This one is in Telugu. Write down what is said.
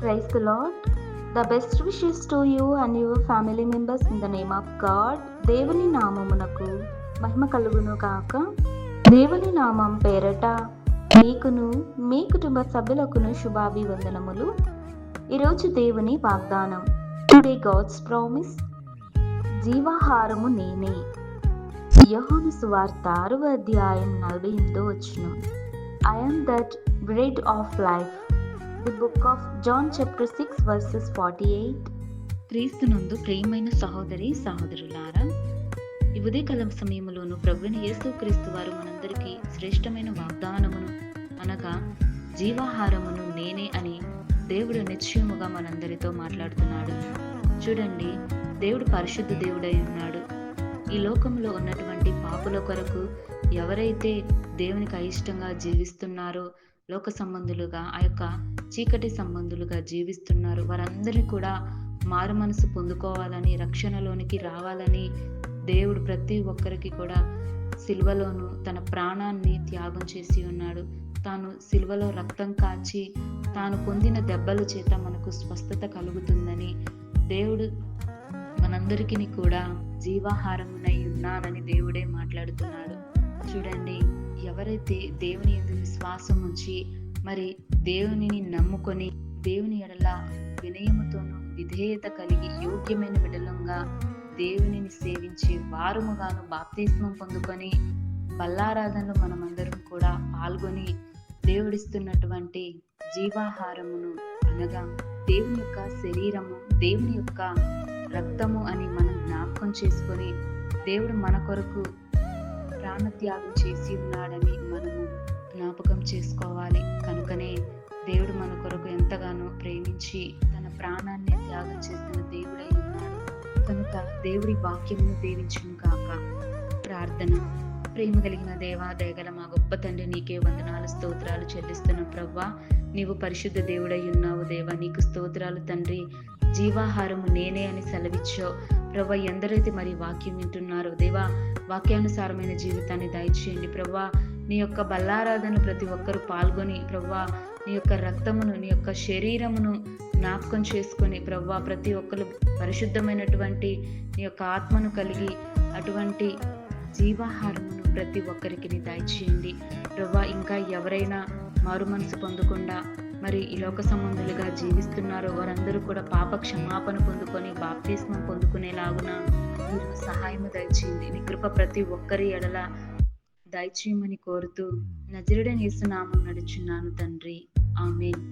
Praise the Lord. The best wishes to you and your family members in the name of God. దేవుని నామమునకు మహిమ కలుగును కాక. దేవుని నామం పేరట మీకును మీ కుటుంబ సభ్యులకును శుభాభివందనములు. ఈరోజు దేవుని వాగ్దానం. Today God's promise. జీవాహారము నేనే. యోహాను సువార్త 6వ అధ్యాయం 48వ వచనం. I am that bread of life. The book of John chapter 6 verses 48. క్రీస్తునందు ప్రియమైన సహోదరి సహోదరులారా, ఈ ఉదయకాలం సమయంలోను ప్రభువైన యేసుక్రీస్తు వారు మనందరికీ శ్రేష్టమైన వాగ్దానమును అనగా జీవాహారమును నేనే అని దేవుడు నిశ్చయముగా మనందరితో మాట్లాడుతున్నాడు. చూడండి, దేవుడు పరిశుద్ధ దేవుడై ఉన్నాడు. ఈ లోకంలో ఉన్నటువంటి పాపుల కొరకు ఎవరైతే దేవునికి అయిష్టంగా జీవిస్తున్నారో, లోక సంబంధులుగా ఆ యొక్క చీకటి సంబంధులుగా జీవిస్తున్నారు, వారందరినీ కూడా మారు మనసు పొందుకోవాలని, రక్షణలోనికి రావాలని దేవుడు ప్రతి ఒక్కరికి కూడా సిలువలోను తన ప్రాణాన్ని త్యాగం చేసి ఉన్నాడు. తాను సిలువలో రక్తం కాచి తాను పొందిన దెబ్బల చేత మనకు స్వస్థత కలుగుతుందని దేవుడు మనందరికీ కూడా జీవాహారమునై ఉన్నానని దేవుడే మాట్లాడుతున్నాడు. చూడండి, ఎవరైతే దేవుని యందు విశ్వాసం ఉంచి మరి దేవునిని నమ్ముకొని దేవుని ఎడల వినయముతోనూ విధేయత కలిగి యోగ్యమైన విడలంగా దేవునిని సేవించి వారముగాను బాప్తిస్మం పొందుకొని బల్లారాధనలో మనమందరం కూడా పాల్గొని దేవుడిస్తున్నటువంటి జీవాహారమును అనగా దేవుని యొక్క శరీరము, దేవుని యొక్క రక్తము అని మనం జ్ఞాపకం చేసుకొని దేవుడు మన కొరకు ప్రాణత్యాగం చేసి ఉన్నాడని మనము జ్ఞాపకం చేసుకోవాలి. కనుకనే దేవుడు మన కొరకు ఎంతగానో ప్రేమించి తన ప్రాణాన్ని త్యాగం చేసిన దేవుడై ఉన్నాడు. కనుక దేవుడి వాక్యమును దీవించును కాక. ప్రార్థన. ప్రేమ కలిగిన దేవా, దయగల మా గొప్ప తండ్రి, నీకే వందనాలు స్తోత్రాలు చెల్లిస్తున్న ప్రవ్వా, నీవు పరిశుద్ధ దేవుడై ఉన్నావు దేవా, నీకు స్తోత్రాలు తండ్రి. జీవాహారము నేనే అని సెలవిచ్చావు ప్రవ్వా. ఎందరైతే మరి వాక్యం వింటున్నారో దేవా, వాక్యానుసారమైన జీవితాన్ని దయచేయండి ప్రవ్వా. నీ యొక్క బల్లారాధన ప్రతి ఒక్కరూ పాల్గొని ప్రవ్వా, నీ యొక్క రక్తమును, నీ యొక్క శరీరమును జ్ఞాపకం చేసుకొని ప్రవ్వా, ప్రతి ఒక్కరు పరిశుద్ధమైనటువంటి నీ యొక్క ఆత్మను కలిగి అటువంటి జీవాహారమును ప్రతి ఒక్కరికి దయచేయండి ప్రవ్వా. ఇంకా ఎవరైనా మారు మనసు పొందకుండా మరి ఈ లోక సంబంధులుగా జీవిస్తున్నారో వారందరూ కూడా పాప క్షమాపణ పొందుకొని బాప్తిస్మం పొందుకునేలాగున మీరు సహాయము దయచేయండి. నీ కృప ప్రతి ఒక్కరి ఎడల దయచేయమని కోరుతూ నజరుడైన యేసు నామమున నడుచున్నాను తండ్రి. ఆమేన్.